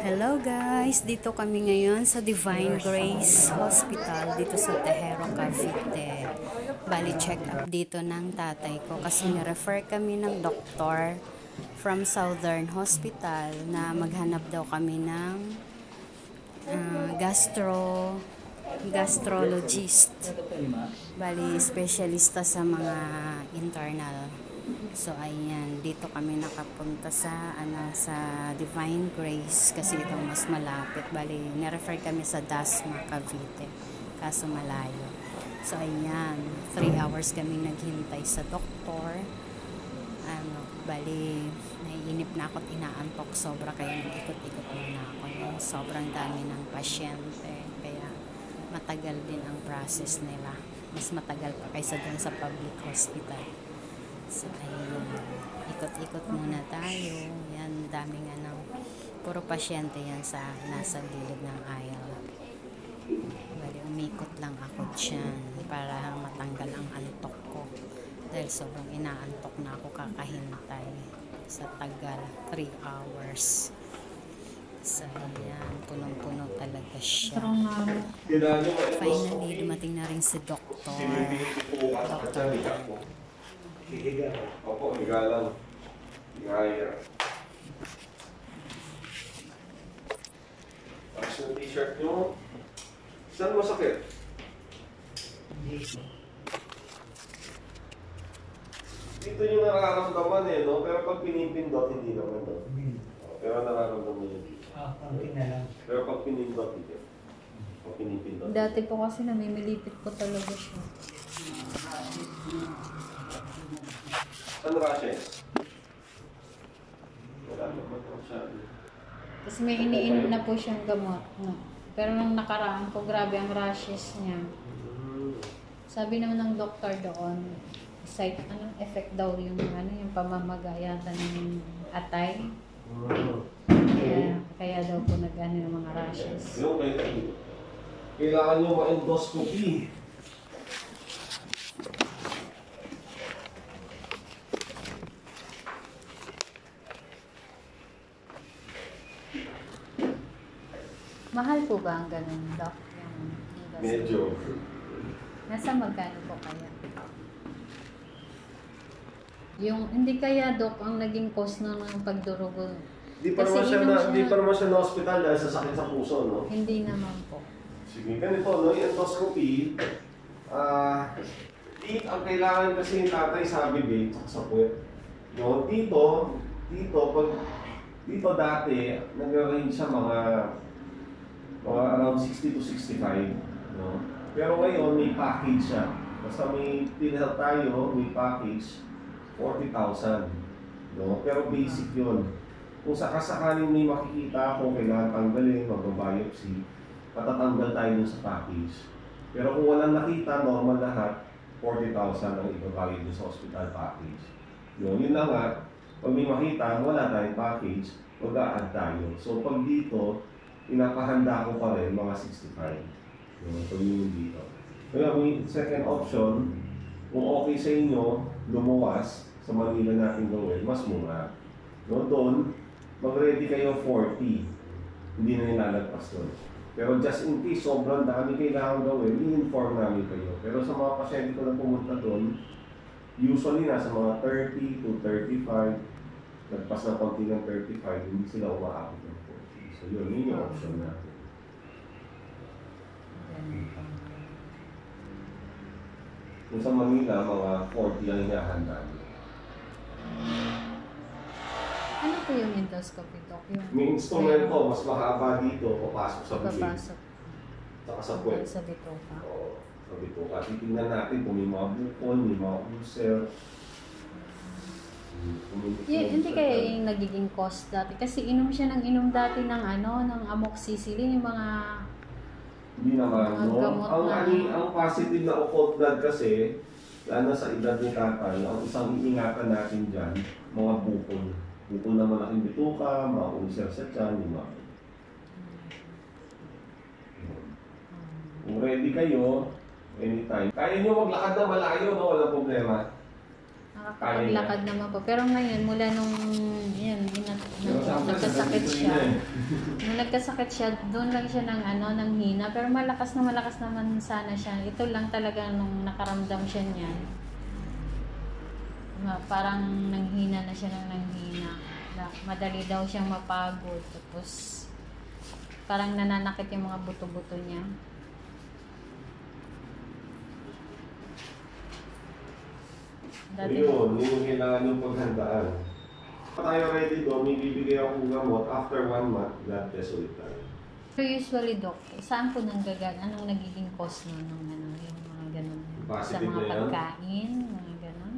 Hello guys! Dito kami ngayon sa Divine Grace Hospital dito sa Tejero, Cavite. Bali check up dito ng tatay ko kasi na-refer kami ng doktor from Southern Hospital na maghanap daw kami ng gastrologist. Bali specialista sa mga internal. So ayan, dito kami nakapunta sa sa Divine Grace kasi itong mas malapit. Bali, ni-refer kami sa Dasma, Cavite. Kaso malayo. So ayan, 3 hours kami naghintay sa doktor. Bali, naiinip na ako at inaantok sobra kaya nag-ikot-ikot muna ako. Sobrang dami ng pasyente kaya matagal din ang process nila. Mas matagal pa kaysa dun sa public hospital. So, ayun. Ikot-ikot muna tayo. Yan, daming puro pasyente yan sa nasa gilid ng aisle. Bali, umikot lang ako dyan para matanggal ang antok ko. Dahil sobrang inaantok na ako kakahintay sa tagal, 3 hours. So, ayan, punong-puno talaga siya. Finally, dumating na rin si Doktor. Hihiga. Opo, higa lang. Higaya. Tapos yung t-shirt nyo. Saan masakit? Dito nyo nararamdaman no? Pero pag pinipindot, hindi naman pero nararamdaman yun dito. Konti na lang. Pero pag pinindot, dito. Pag pinipindot. Dati po kasi namimilipit po talaga siya. Saan rashes? Wala naman po siya. Kasi may iniinom na po siyang gamot. No? Pero nung nakaraan po, grabe ang rashes niya. Sabi naman ng doktor doon, effect daw yung yung pamamagayatan ng atay. Kaya daw po nag-ano yung mga rashes. Yung kailangan nyo ma-endoscopy. Mahal po ba ang ganun, Doc? Medyo. Nasa magkano po kaya? Yung, hindi kaya, Doc, ang naging cause ng pagdurugo? Di pa naman siya na hospital dahil sa sakit sa puso, no? Hindi naman po. Sige, ganito, no? Yung endoscopy, ang kailangan kasi yung tatay sa bibig, sa puwet. No? Dito dati, nag-range siya mga around 60 to 65, no? Pero ngayon, may package siya. Basta may PhilHealth tayo, may package, 40,000. No? Pero basic yun. Kung sakasakaling may makikita kung kailangan tanggalin, mag-biopsy, patatanggal tayo dun sa package. Pero kung walang nakita, normal lahat, 40,000 ang ibabayad dun sa hospital package. Yun na nga, pag may makita, wala tayong package, mag-a-add tayo. So pag dito, pinapahanda ko pa rin mga 65. So yun dito. Kaya may second option, kung okay sa inyo, lumuwas sa Manila natin gawin, mas mura. No, doon, mag-ready kayo 40. Hindi na nilalagpas doon. Pero just in case, sobrang dami kailangan gawin, i-inform namin kayo. Pero sa mga pasyente ko na pumunta doon, usually nasa mga 30 to 35, nagpas na konti ng 35, hindi sila umaabot ng 40. So yun yung option natin. Kung sa Manila, mga 40 ang hinahanda nyo. Ano po yung endoscopy, Doc? May instrumento, mas mahaba dito, papasok sa bibig. Papasok. Saka sa puwet. Sa bitoka. Oo, sa bitoka. Titingnan natin kung may mga bukol, may mga ulcer. Hindi kaya yung nagiging cause dati. Kasi inom siya ng inom dati ng ng amoxicillin, yung mga hindi naman, no? Ang positive na occult blood kasi, lalo sa edad ni tatay, ang isang iingatan natin dyan, mga bukol. Bukol na malaking bituka, mga ulcer sa tiyan, yung mga. Kung ready kayo, anytime. Kaya nyo maglakad na malayo, no? Walang problema. Nakakapaglakad naman po. Pero ngayon, mula nung nagkasakit siya. Nung nagkasakit siya, doon lang siya ng hina. Pero malakas naman sana siya. Ito lang talaga nung nakaramdam siya niyan. Parang nanghina na siya ng nanghina. Madali daw siyang mapagod. Tapos, parang nananakit yung mga buto-buto niya. Yun yung kailangan yung paghandaan. Tayo ready doon, may bibigay akong gamot after 1 month, blood test ulit tayo. So usually, Doc, saan po anong nagiging cause nun ng yung mga ganun? Sa Positive mga na yan? pagkain, mga ganun?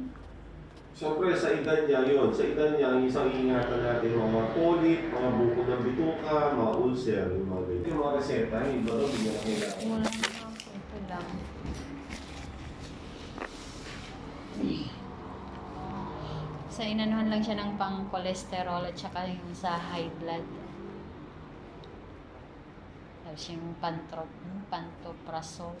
Siyempre sa edad niya yun, sa edad niya, ang isang ingatan natin, mga polyp, mga bukod ng bituka, mga ulcer, yung mga ganyan. Yung mga reseta, yung iba doon, hindi na kailangan. Wala naman po, ito lang. Sa inanuhan lang siya ng pang-cholesterol at saka yung sa high blood. Tapos yung pantoprazole.